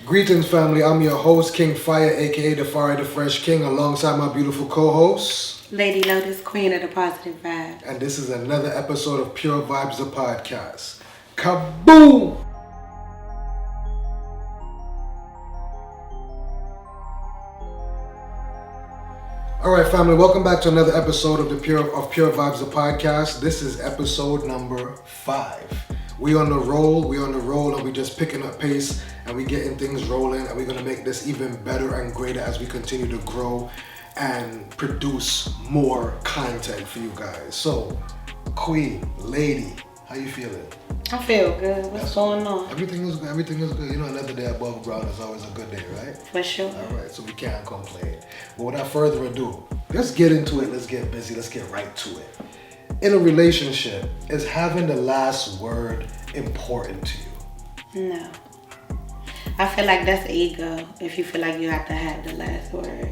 Greetings, family. I'm your host, King Fire, aka the Fire, the Fresh King, alongside my beautiful co-host, Lady Lotus, Queen of the Positive Vibe. and this is another episode of Pure Vibes, the podcast. Kaboom! All right, family. Welcome back to another episode of Pure Vibes, the podcast. This is episode number 5. We on the roll, and we just picking up pace, and we getting things rolling, and we're gonna make this even better and greater as we continue to grow and produce more content for you guys. So, Queen, Lady, how you feeling? I feel good. What's going on? Everything is good. Everything is good. You know, another day above ground is always a good day, right? For sure. All right, so we can't complain. But without further ado, let's get into it. Let's get busy. Let's get right to it. In a relationship, is having the last word important to you? No. I feel like that's ego if you feel like you have to have the last word.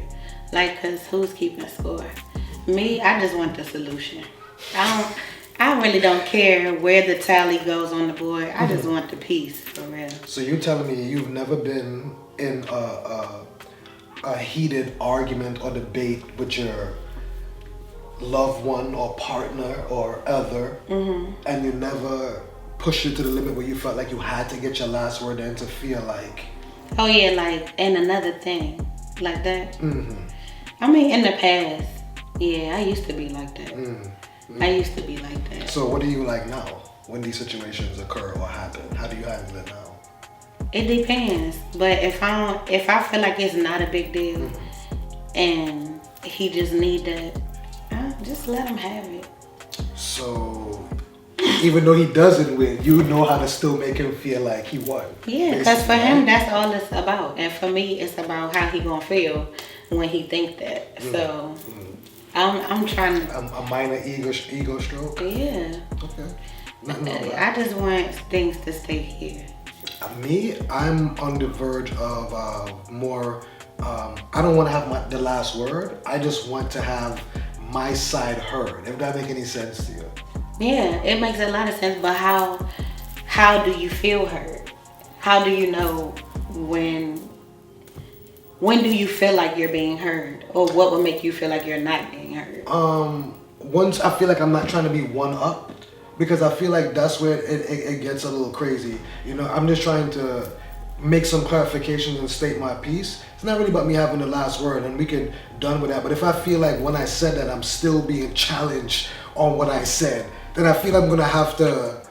Like, cause who's keeping score? Me, I just want the solution. I really don't care where the tally goes on the board. I just want the peace, for real. So you're telling me you've never been in a heated argument or debate with your loved one or partner or other, and you never pushed it to the limit where you felt like you had to get your last word in to feel like... Oh yeah, like, and another thing, like that. I mean, in the past, yeah, I used to be like that. I used to be like that. So what do you like now when these situations occur or happen? How do you handle it now? It depends, but if I feel like it's not a big deal, and he just need that, just let him have it. So even though he doesn't win, you know how to still make him feel like he won. Yeah, because for him, that's all it's about, and for me, it's about how he gonna feel when he think that. So I'm trying to. A minor ego stroke. Yeah. Okay. I just want things to stay here. Me, I'm on the verge of more. I don't want to have the last word. I just want to have my side heard. If that make any sense to you? Yeah, it makes a lot of sense. But how do you feel heard? How do you know when do you feel like you're being heard, or what would make you feel like you're not being heard? Once I feel like I'm not trying to be one up, because I feel like that's where it gets a little crazy. You know, I'm just trying to make some clarifications and state my piece. It's not really about me having the last word, and we can done with that. But if I feel like when I said that I'm still being challenged on what I said, then I feel I'm gonna have to,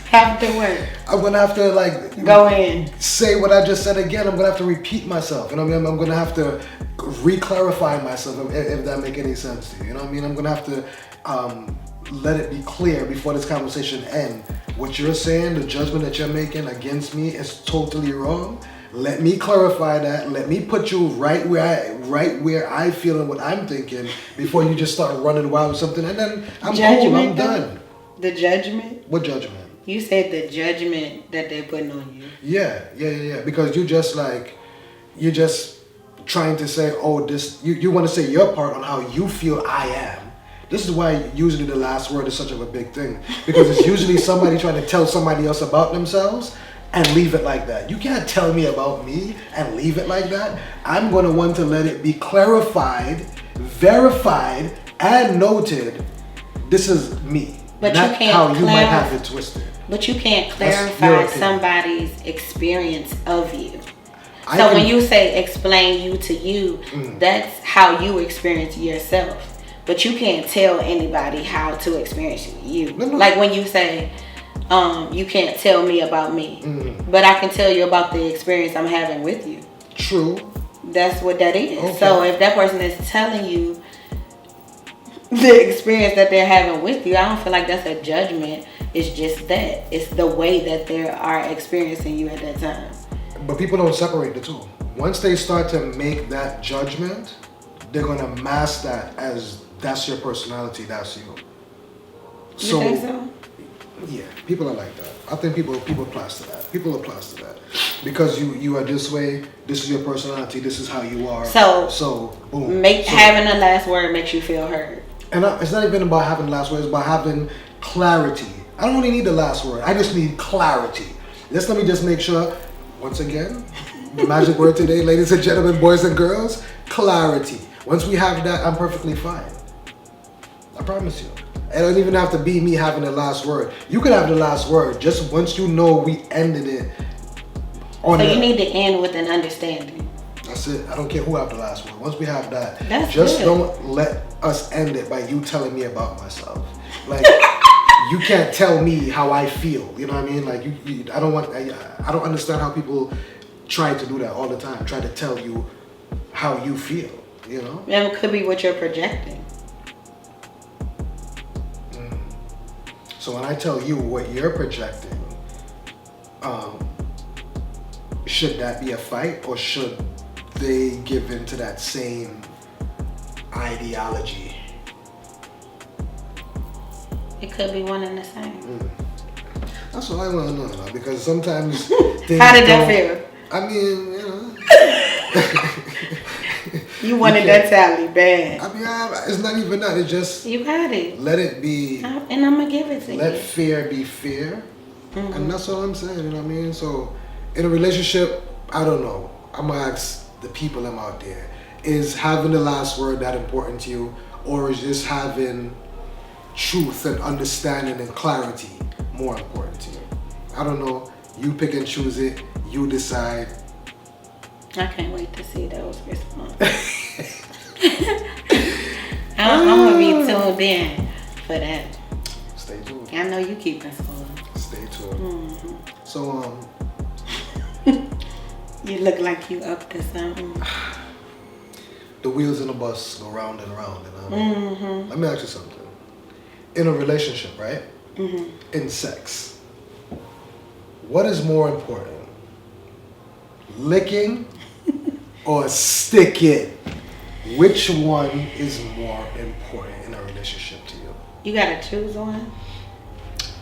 Have to work. I'm gonna have to like go in, say what I just said again. I'm gonna have to repeat myself. You know what I mean? I'm gonna have to re-clarify myself if that make any sense to you. You know what I mean? I'm gonna have to let it be clear before this conversation ends. What you're saying, the judgment that you're making against me is totally wrong. Let me clarify that. Let me put you right where I feel and what I'm thinking before you just start running wild with something, and then I'm cool. I'm done. The judgment? What judgment? You said the judgment that they're putting on you. Yeah. Because you're just trying to say, oh, this. You want to say your part on how you feel I am. This is why usually the last word is such of a big thing, because it's usually somebody trying to tell somebody else about themselves and leave it like that. You can't tell me about me and leave it like that. I'm going to want to let it be clarified, verified, and noted. This is me. But not you can't how you might have it twisted. But you can't clarify somebody's experience of you. So when you say explain you to you, that's how you experience yourself. But you can't tell anybody how to experience you. No. Like when you say, you can't tell me about me, but I can tell you about the experience I'm having with you. True. That's what that is. Okay. So if that person is telling you the experience that they're having with you, I don't feel like that's a judgment. It's just that. It's the way that they are experiencing you at that time. But people don't separate the two. Once they start to make that judgment, they're going to mask that as that's your personality, that's you. You think so? Yeah, people are like that. I think people plaster that. People are plaster that. Because you are this way, this is your personality, this is how you are. So boom. Having the last word makes you feel heard. And it's not even about having the last word, it's about having clarity I don't really need the last word. I just need clarity. Let me just make sure, once again, the magic word today, ladies and gentlemen, boys and girls, clarity. Once we have that, I'm perfectly fine. I promise you. It don't even have to be me having the last word. You can have the last word. Just once you know we ended it. So you need to end with an understanding. That's it. I don't care who have the last word. Once we have that, Just don't let us end it by you telling me about myself. Like you can't tell me how I feel. You know what I mean? Like I don't understand how people try to do that all the time. Try to tell you how you feel. You know? And it could be what you're projecting. So when I tell you what you're projecting, should that be a fight, or should they give into that same ideology? It could be one and the same. That's what I want to know, because sometimes things how did that feel? I mean, you know. You wanted that tally bad. I mean, it's not even that. It's just you had it. Let it be, and I'm gonna give it to you. Let fear be fear, and that's all I'm saying. You know what I mean? So, in a relationship, I don't know. I'm gonna ask the people them out there: is having the last word that important to you, or is just having truth and understanding and clarity more important to you? I don't know. You pick and choose it. You decide. I can't wait to see those responses. I'm gonna be tuned in for that. Stay tuned. I know you keeping score. Stay tuned. So you look like you up to something. The wheels in the bus go round and round. You know? Let me ask you something. In a relationship, right? In sex, what is more important? Licking or sticking? Which one is more important in a relationship to you? You gotta choose one?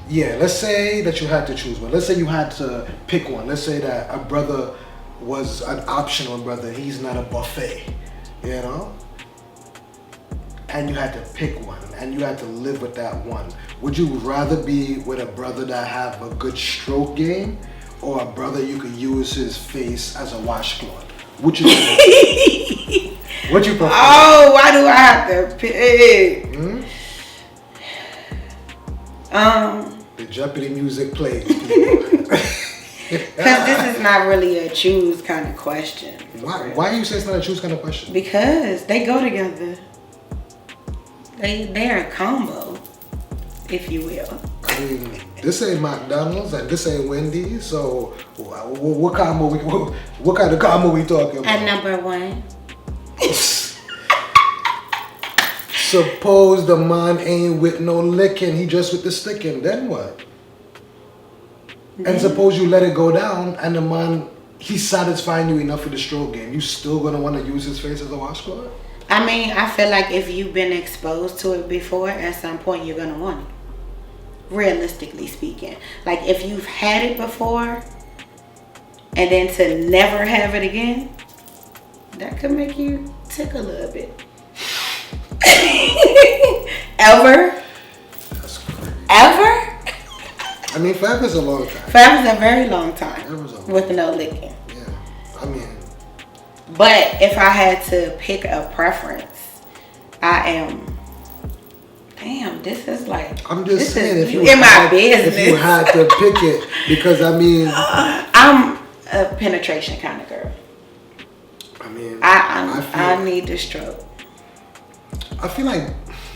Yeah, let's say that you had to choose one. Let's say you had to pick one. Let's say that a brother was an optional brother. He's not a buffet, you know? And you had to pick one, and you had to live with that one. Would you rather be with a brother that have a good stroke game, or a brother you could use his face as a washcloth? What you prefer? What you prefer? Oh, why do I have to pick? The Jeopardy music plays. Because this is not really a choose kind of question. Why you say it's not a choose kind of question? Because they go together. They're a combo, if you will. I mean, this ain't McDonald's and this ain't Wendy's, so what kind of combo we talking about? At number one. Suppose the man ain't with no licking, he just with the sticking, then what? And suppose you let it go down and the man, he's satisfying you enough with the stroke game, you still gonna want to use his face as a washcloth? I mean, I feel like if you've been exposed to it before, at some point you're gonna want it. Realistically speaking. Like if you've had it before and then to never have it again, that could make you tick a little bit. Ever? That's crazy. Ever? I mean, forever is a long time. Forever is a very long time with no licking. Yeah, I mean. But if I had to pick a preference, I am. Damn, this is like. I'm just saying, if you in my business, if you had to pick it, because I mean, I'm a penetration kind of girl. I mean, I need the stroke. I feel like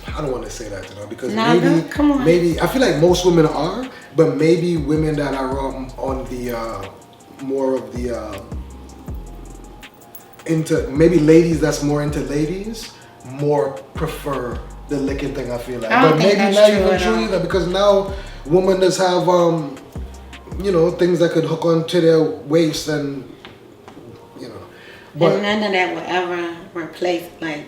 I don't want to say that, because come on. maybe I feel like most women are, but maybe women that are on the more of the into maybe ladies that's more into ladies more prefer the licking thing. I feel like, but maybe not even true either, because now women just have things that could hook onto their waist and but and none of that will ever replace like.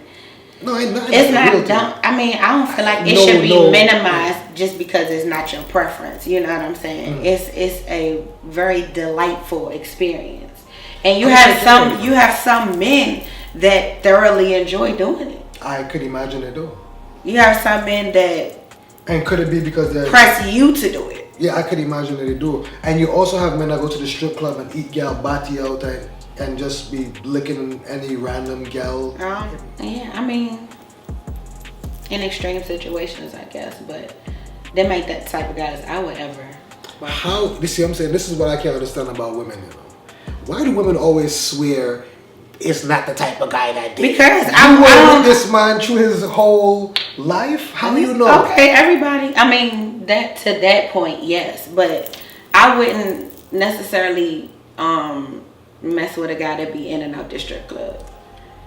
No, it's not dumb. I mean, I don't feel like it should be minimized just because it's not your preference. You know what I'm saying? It's a very delightful experience, and you have some men that thoroughly enjoy doing it. I could imagine it though. You have some men that And could it be because they're press you to do it? Yeah, I could imagine that they do. And you also have men that go to the strip club and eat gal body out and just be licking any random gal. Yeah, I mean, in extreme situations, I guess, but them ain't that type of guys I would ever. How? You see what I'm saying? This is what I can't understand about women, you know. Why do women always swear it's not the type of guy that did? Because I'm with this man through his whole life. How do you know? Okay, everybody. I mean, that to that point, yes, but I wouldn't necessarily mess with a guy that be in and out the strip club.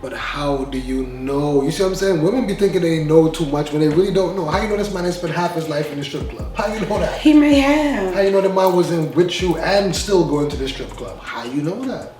But how do you know? You see what I'm saying? Women be thinking they know too much when they really don't know. How you know this man has spent half his life in the strip club? How you know that? He may have. How you know the man was in with you and still going to the strip club? How you know that?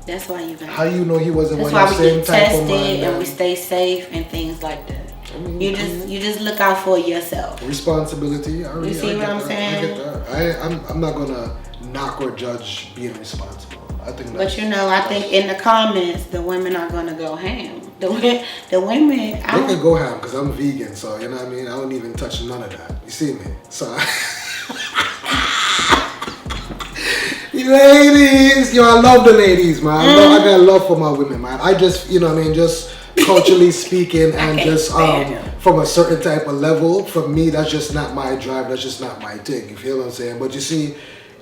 That's why you got. How you know he wasn't one of the same type of man? That's why we get tested and we stay safe and things like that. I mean, you just look out for yourself. Responsibility. You see what I'm saying? I get that. I'm not gonna knock or judge being responsible. I think. But you know, I think in the comments, the women are gonna go ham. The women. They can go ham because I'm vegan, so you know what I mean. I don't even touch none of that. You see me? So. Ladies, I love the ladies, man. I got love for my women, man. I just, you know what I mean, just culturally speaking and just from a certain type of level, for me, that's just not my drive. That's just not my thing. You feel what I'm saying? But you see,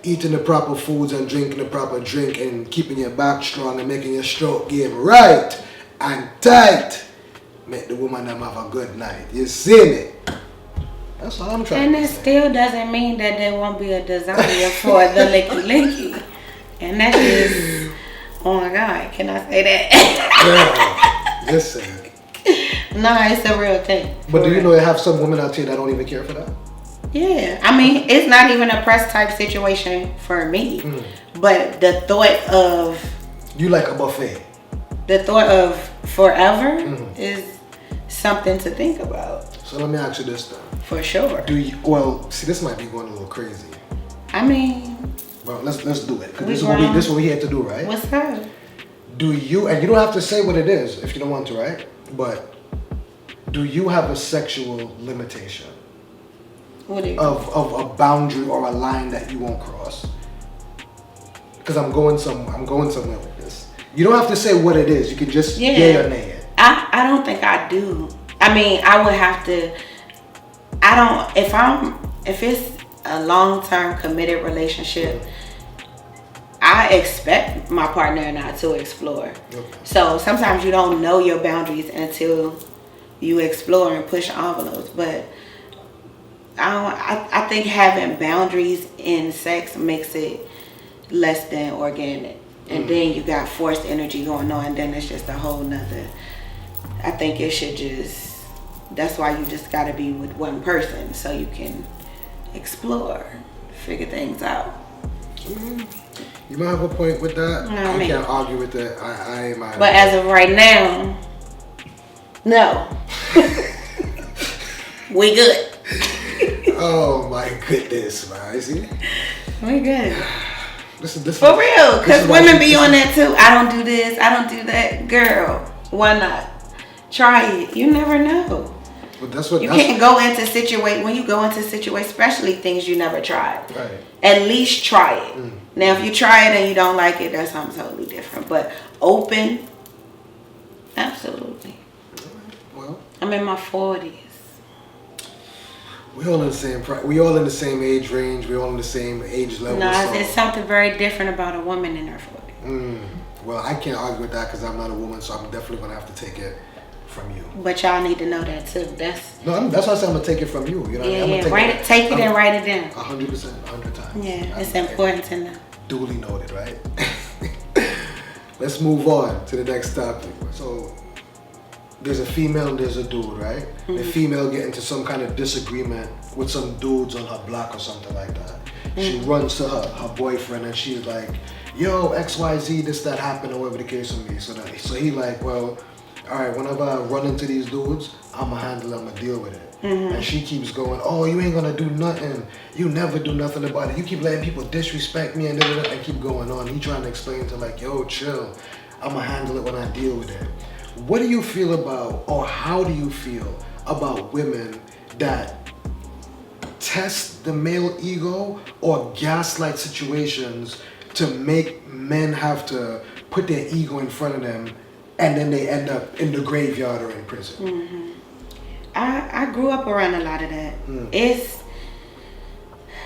eating the proper foods and drinking the proper drink and keeping your back strong and making your stroke game right and tight, make the woman them have a good night. You see me? That's all I'm trying to say. And it still doesn't mean that there won't be a desire for the licky. And that is, oh my God, can I say that? Yeah, listen. No, it's a real thing. But do you know they have some women out here that don't even care for that? Yeah, I mean, it's not even a press type situation for me. But the thought of... You like a buffet. The thought of forever is something to think about. So let me ask you this then. For sure. See, this might be going a little crazy. I mean... Well, let's do it. Because this is what we're here to do, right? What's that? Do you, and you don't have to say what it is if you don't want to, right? But do you have a sexual limitation? What do you of a boundary or a line that you won't cross? Because I'm going somewhere with this. You don't have to say what it is. You can just yay or nay it. I don't think I do. I mean, I would have to. If it's a long-term committed relationship, I expect my partner and I to explore. Okay. So sometimes you don't know your boundaries until you explore and push envelopes. But I think having boundaries in sex makes it less than organic. And then you got forced energy going on, and then it's just a whole nother. I think it should just, that's why you just gotta be with one person so you can explore, figure things out. You might have a point with that. No, I can't argue with that. I might. But as of right now, no. We good. Oh my goodness, man. See? We good. This for real, because women be on that too. I don't do this, I don't do that. Girl, why not? Try it. You never know. But that's what you can't go into when you go into especially things you never tried. Right. At least try it. Now, if you try it and you don't like it, that's something totally different. But open, absolutely. Well, I'm in my 40s. We all in the same. We all in the same age range. We all in the same age level. No, it's something very different about a woman in her 40s. Well, I can't argue with that because I'm not a woman, so I'm definitely gonna have to take it from you. But y'all need to know that too. That's why I said I'm gonna take it from you. You know, I'm gonna take it and write it down. 100%, 100 times. Yeah, it's important to know. Duly noted, right? Let's move on to the next topic. So. There's a female and there's a dude, right? The female get into some kind of disagreement with some dudes on her block or something like that. She runs to her boyfriend and she's like, yo, XYZ, this, that happened, or whatever the case may be. So he like, well, all right, whenever I run into these dudes, I'ma handle it, I'ma deal with it. And she keeps going, oh, you ain't gonna do nothing. You never do nothing about it. You keep letting people disrespect me and keep going on. He trying to explain to like, yo, chill. I'ma handle it when I deal with it. What do you feel about, or how do you feel about women that test the male ego or gaslight situations to make men have to put their ego in front of them, and then they end up in the graveyard or in prison. Mm-hmm. I grew up around a lot of that.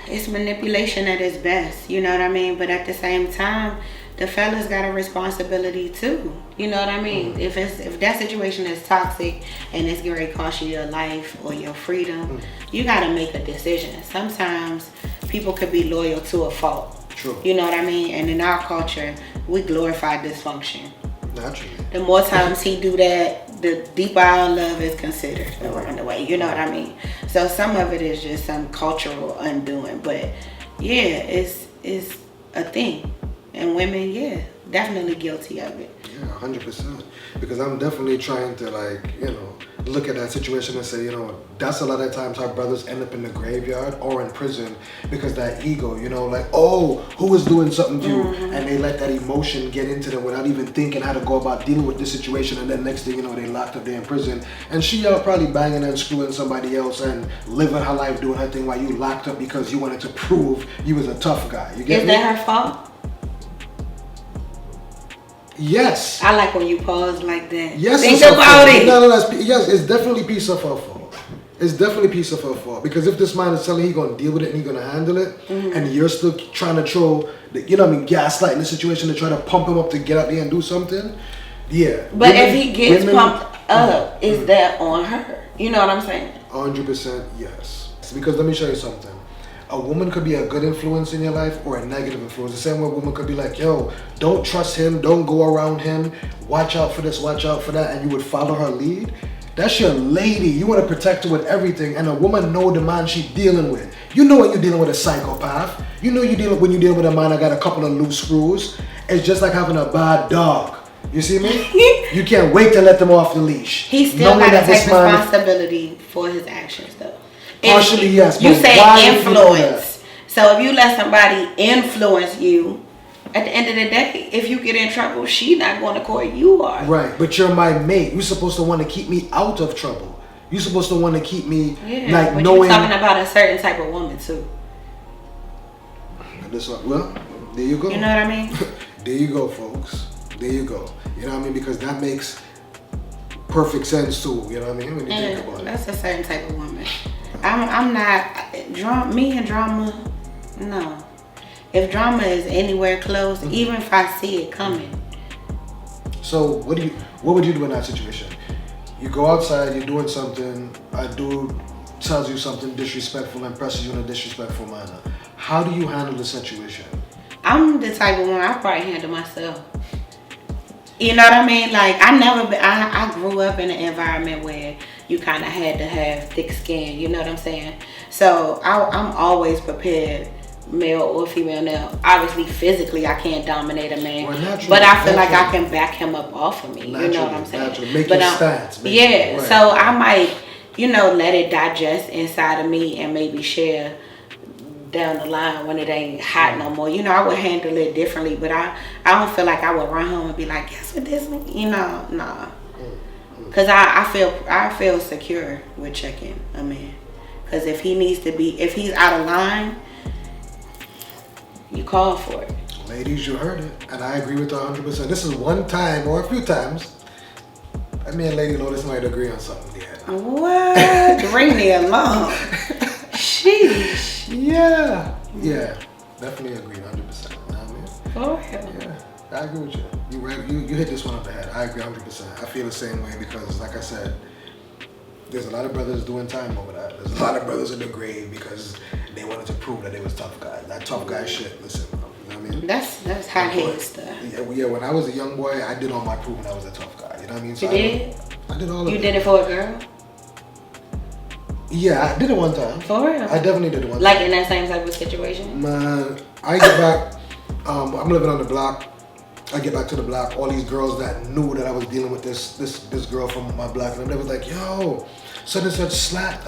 It's manipulation at its best, you know what I mean? But at the same time, the fellas got a responsibility too. You know what I mean? If that situation is toxic and it's going to cost you your life or your freedom, you got to make a decision. Sometimes people could be loyal to a fault. True. You know what I mean? And in our culture, we glorify dysfunction. Naturally. The more times he do that, the deeper our love is considered around the way. You know what I mean? So some of it is just some cultural undoing. But yeah, it's a thing. And women, yeah, definitely guilty of it. Yeah, 100%. Because I'm definitely trying to, like, you know, look at that situation and say, you know, that's a lot of times how brothers end up in the graveyard or in prison because that ego, you know, like, oh, who is doing something to you? And they let that emotion get into them without even thinking how to go about dealing with this situation. And then next thing you know, they locked up there in prison. And she out probably banging and screwing somebody else and living her life doing her thing while you locked up because you wanted to prove you was a tough guy. You get me? Is that her fault? Yes. I like when you pause like that. Yes, think about it. No, yes, it's definitely a piece of her fault. It's definitely a piece of her fault. Because if this man is telling you he's going to deal with it and he's going to handle it, and you're still trying to throw, you know what I mean, gaslighting the situation to try to pump him up to get out there and do something, yeah. But if he gets pumped up, is that on her? You know what I'm saying? 100% yes. Because let me show you something. A woman could be a good influence in your life or a negative influence. The same way a woman could be like, yo, don't trust him, don't go around him, watch out for this, watch out for that, and you would follow her lead. That's your lady. You want to protect her with everything, and a woman know the man she's dealing with. You know when you're dealing with a psychopath. You know when you're dealing with a man that got a couple of loose screws. It's just like having a bad dog. You see me? You can't wait to let them off the leash. He still got to take responsibility for his actions, though. Partially, yes. You say influence. So if you let somebody influence you, at the end of the day, if you get in trouble, she not going to court, you are. Right, but you're my mate. You're supposed to want to keep me out of trouble. You're supposed to want to keep me, like, but knowing. You're talking about a certain type of woman, too. Well, there you go. You know what I mean? There you go, folks. There you go. You know what I mean? Because that makes perfect sense, too. You know what I mean? When you think about it. That's a certain type of woman. I'm not me and drama. No, if drama is anywhere close, even if I see it coming. So what would you do in that situation? You go outside, you're doing something. A dude tells you something disrespectful and presses you in a disrespectful manner. How do you handle the situation? I'm the type of woman I probably handle myself. You know what I mean? Like I grew up in an environment where you kind of had to have thick skin. You know what I'm saying? So I'm always prepared, male or female. Now, obviously, physically, I can't dominate a man, but I feel like I can back him up off of me. You know what I'm saying? Make your stance. Yeah. Right. So I might, let it digest inside of me and maybe share down the line when it ain't hot no more. I would handle it differently, but I don't feel like I would run home and be like, guess what this one? Nah. Cause I feel secure with checking a man. Cause if he's out of line, you call for it. Ladies, you heard it, and I agree with 100%. This is one time or a few times. I mean, Lady Lotus might agree on something. Yeah. What? Bring me along. Sheesh. Yeah, definitely agree 100%. You know what I mean? For real. Yeah, I agree with you. You hit this one on the head. I agree 100%. I feel the same way because, like I said, there's a lot of brothers doing time over that. There's a lot of brothers in the grave because they wanted to prove that they was tough guys. That tough guy shit. Listen, you know what I mean? That's hot head stuff. Yeah. When I was a young boy, I did all my proving I was a tough guy. You know what I mean? So you did? I did all of it. You did it for a girl? Yeah, I did it one time. For real? I definitely did it one time. Like in that same type of situation? Man, I get back, I'm living on the block. I get back to the block, all these girls that knew that I was dealing with this girl from my block, and they was like, yo, such and such slapped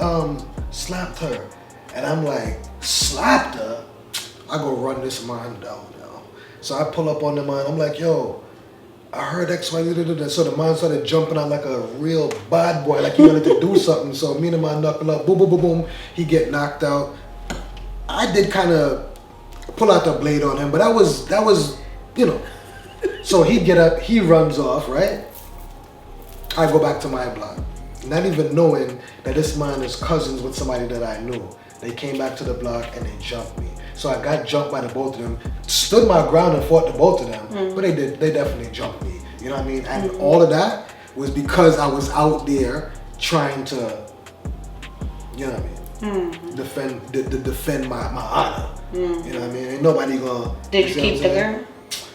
her. And I'm like, slapped her? I go run this man down now. So I pull up on the man, I'm like, yo, I heard X, Y, Z. So the man started jumping out like a real bad boy, like he wanted to do something. So me and my knuckle up, boom, boom, boom, boom. He get knocked out. I did kind of pull out the blade on him, but that was, you know. So he get up, he runs off, right? I go back to my block, not even knowing that this man is cousins with somebody that I knew. They came back to the block and they jumped me. So I got jumped by the both of them, stood my ground and fought the both of them, but they definitely jumped me. You know what I mean? And all of that was because I was out there trying to, you know what I mean? Defend my honor. You know what I mean? Ain't nobody gonna. Did you keep the girl?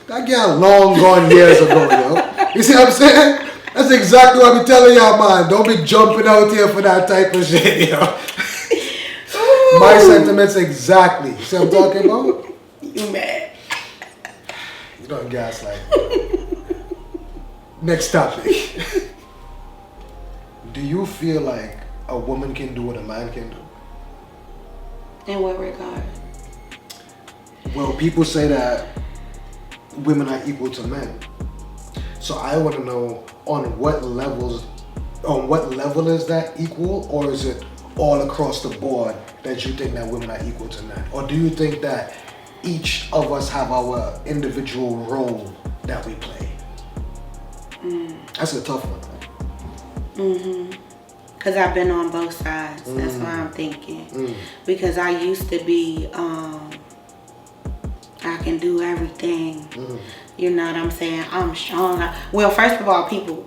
That got long gone years ago, yo. You see what I'm saying? That's exactly what I be telling y'all, man. Don't be jumping out here for that type of shit, yo. My sentiments exactly. See what I'm talking about? You mad? You don't gaslight me. Next topic. Do you feel like a woman can do what a man can do? In what regard? Well, people say that women are equal to men. So I want to know on what level is that equal, or is it all across the board that you think that women are equal to men? Or do you think that each of us have our individual role that we play? That's a tough one. Because I've been on both sides. That's what I'm thinking. Because I used to be, I can do everything. You know what I'm saying? I'm strong. Well, first of all, people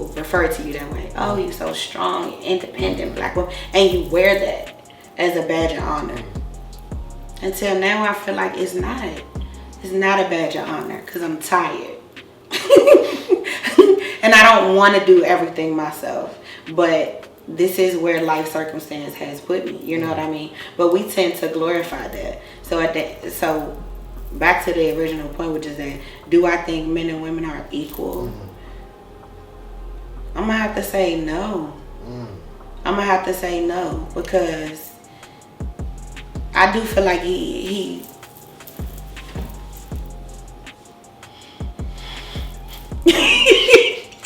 refer to you that way. Oh, you're so strong, independent black woman. And you wear that as a badge of honor. Until now, I feel like it's not. It's not a badge of honor because I'm tired. And I don't want to do everything myself. But this is where life circumstance has put me. You know what I mean? But we tend to glorify that. So back to the original point, which is that, do I think men and women are equal? I'm gonna have to say no. I'm gonna have to say no, because I do feel like he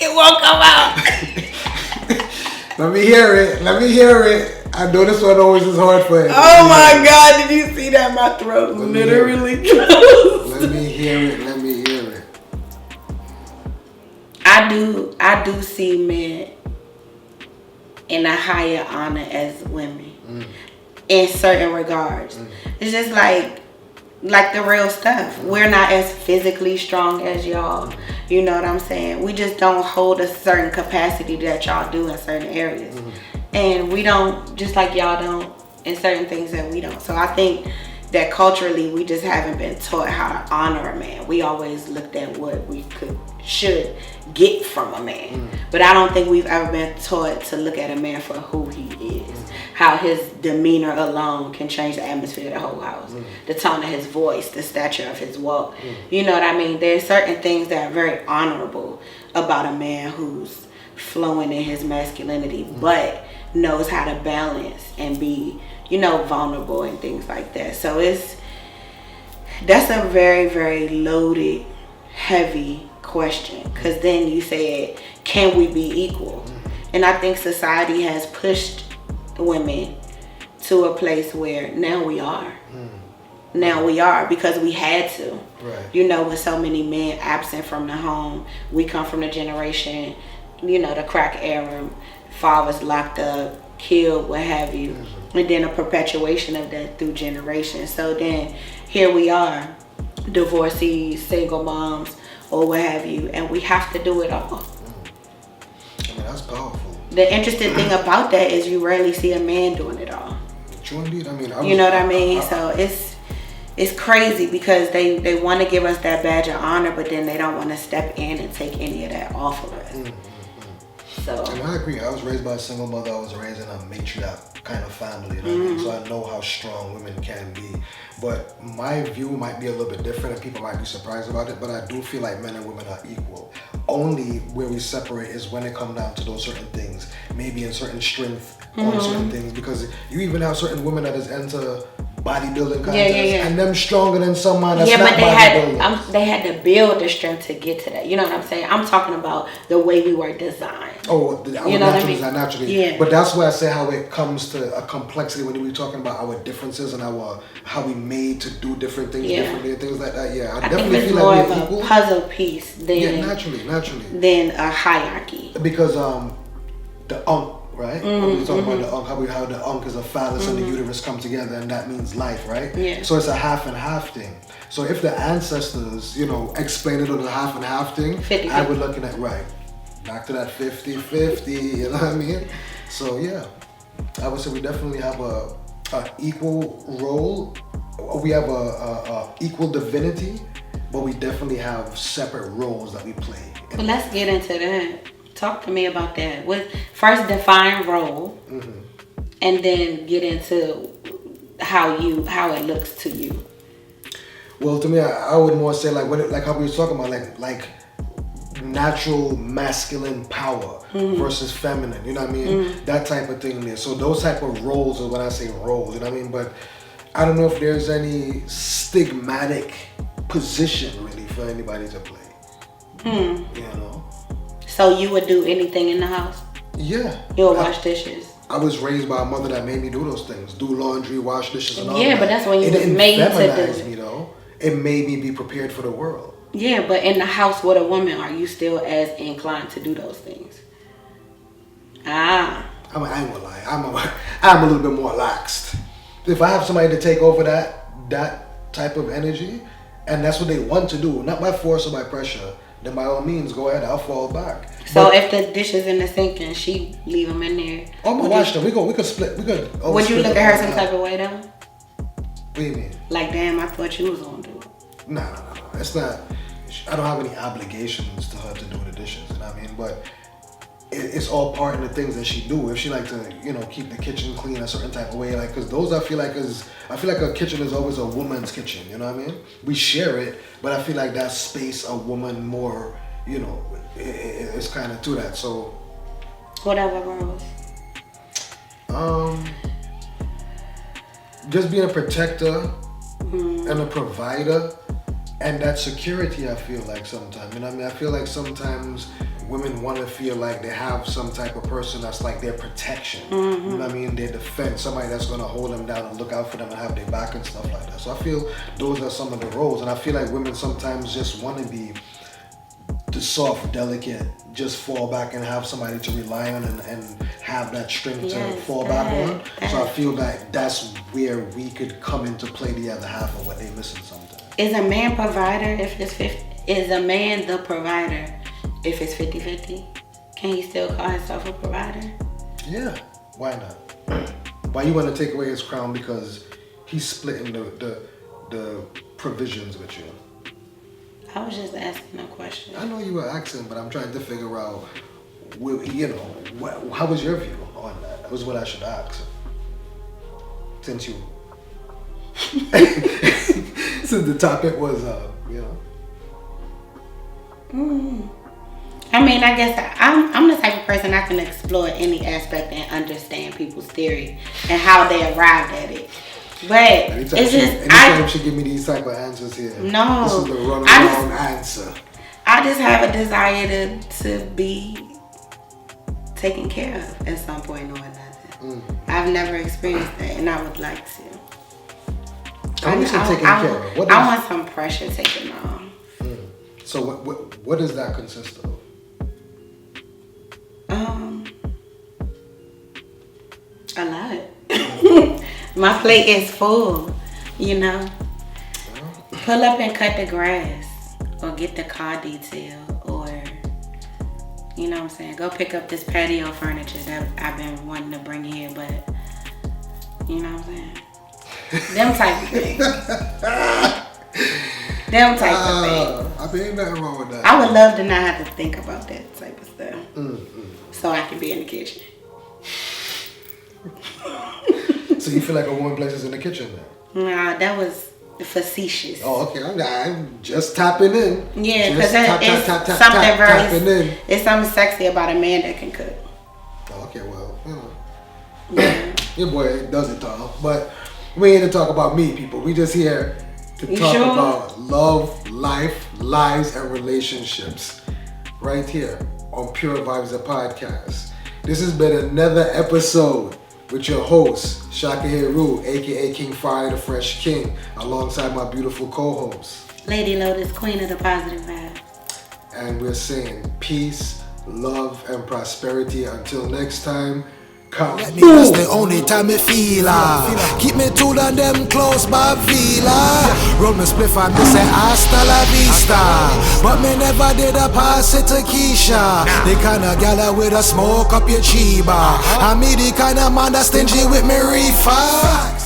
it won't come out. Let me hear it. I know this one always is hard for you. Oh my God, did you see that? My throat literally closed. Let me hear it. I do see men in a higher honor as women in certain regards. It's just like the real stuff. We're not as physically strong as y'all. You know what I'm saying? We just don't hold a certain capacity that y'all do in certain areas. And we don't, just like y'all don't in certain things that we don't. So I think that culturally we just haven't been taught how to honor a man. We always looked at what we should get from a man. But I don't think we've ever been taught to look at a man for who he is. How his demeanor alone can change the atmosphere of the whole house. The tone of his voice, the stature of his walk. You know what I mean? There's certain things that are very honorable about a man who's flowing in his masculinity, but knows how to balance and be, vulnerable and things like that. So that's a very, very loaded, heavy question, because then you said, can we be equal? And I think society has pushed women to a place where now we are. Now we are, because we had to. Right. With so many men absent from the home, we come from the generation, the crack era, fathers locked up, killed, what have you, and then a perpetuation of that through generations. So then here we are, divorcees, single moms, or what have you, and we have to do it all. I mean, that's powerful. The interesting thing about that is you rarely see a man doing it all. True indeed. I mean, you know what I mean? So it's crazy, because they want to give us that badge of honor, but then they don't want to step in and take any of that off of us. So. And I agree. I was raised by a single mother. I was raised in a matriarch kind of family. You know what I mean? So I know how strong women can be. But my view might be a little bit different, and people might be surprised about it. But I do feel like men and women are equal. Only where we separate is when it comes down to those certain things. Maybe in certain strength on certain things. Because you even have certain women that is into bodybuilding contest, and them stronger than someone that's not but they had to build the strength to get to that. You know what I'm saying? I'm talking about the way we were designed. Oh, you know what I mean? Naturally. Yeah. But that's why I say how it comes to a complexity when we're talking about our differences and how we made to do different things differently and things like that. Yeah, I definitely think it's feel more like of we're a equal. puzzle piece than naturally than a hierarchy. Because the right? We're talking about the how the unk is a phallus and the uterus come together, and that means life, right? Yeah. So it's a half and half thing. So if the ancestors, explain it on the half and half thing, 50-50. I would looking at back to that 50-50. You know what I mean? So yeah, I would say we definitely have a equal role. We have a equal divinity, but we definitely have separate roles that we play. Well, let's get into that. Talk to me about that. First define role, and then get into how it looks to you. Well, to me, I would more say like how we were talking about like natural masculine power versus feminine. You know what I mean? That type of thing there. So those type of roles are when I say roles. You know what I mean? But I don't know if there's any stigmatic position really for anybody to play. You know. So you would do anything in the house? Yeah. You would wash dishes? I was raised by a mother that made me do those things. Do laundry, wash dishes, and all that. Yeah, but that's when you was made to do it. Me, though. It made me be prepared for the world. Yeah, but in the house with a woman, are you still as inclined to do those things? I ain't gonna lie. I'm a little bit more laxed. If I have somebody to take over that type of energy, and that's what they want to do, not by force or by pressure, then by all means, go ahead. I'll fall back. So if the dishes in the sink and she leave them in there, I'm gonna wash them. We could split. Would you look at her some type of way though? What do you mean? Like, damn, I thought you was gonna do it. No. It's not. I don't have any obligations to her to do the dishes. You know what I mean? But it's all part of the things that she do. If she like to, keep the kitchen clean a certain type of way, like, cause those I feel like a kitchen is always a woman's kitchen. You know what I mean? We share it, but I feel like that space a woman more, it's kind of to that. So. Whatever, girls. Just being a protector and a provider, and that security. I feel like sometimes, I feel like sometimes women want to feel like they have some type of person that's like their protection. You know what I mean? Their defense, somebody that's gonna hold them down and look out for them and have their back and stuff like that. So I feel those are some of the roles, and I feel like women sometimes just want to be the soft, delicate, just fall back and have somebody to rely on and have that strength to fall back on. So I feel like that's where we could come into play the other half of what they're missing sometimes. Is a man provider if it's 50? Is a man the provider if it's 50-50? Can he still call himself a provider? Yeah, why not? Why you want to take away his crown because he's splitting the provisions with you? I was just asking a question. I know you were asking, but I'm trying to figure out, how was your view on that? That was what I should ask. Since the topic was, I mean, I guess I'm the type of person I can explore any aspect and understand people's theory and how they arrived at it. But anytime she give me these type of answers here. No, this is the wrong answer. I just have a desire to be taken care of at some point or another. I've never experienced that, and I would like to. I want some pressure taken off. So what does that consist of? A lot. My plate is full, Pull up and cut the grass, or get the car detailed, or you know what I'm saying, go pick up this patio furniture that I've been wanting to bring here, but you know what I'm saying. Them type of things. Them type of things. I mean, ain't nothing wrong with that. I would love to not have to think about that type of stuff. So I can be in the kitchen. So you feel like a woman places in the kitchen then? Nah, that was facetious. Oh, okay. I'm just tapping in. Yeah, because it's something very... It's something sexy about a man that can cook. Oh, okay, well, Yeah. Your boy does it all. But We ain't here to talk about me, people. We just here to talk about love, life, lives, and relationships. Right here on Pure Vibes, the podcast. This has been another episode with your host, Shaka Heru, aka King Fire the Fresh King, alongside my beautiful co-host, Lady Lotus, Queen of the Positive Vibe. And we're saying peace, love, and prosperity. Until next time, come. That's the only time me feel keep me tool and them close by villa. Roll me spliff and me say hasta la vista. But me never did a pass it to Keisha. The kind of gal with a smoke up your chiba. I me the kind of man that stingy with me reefer.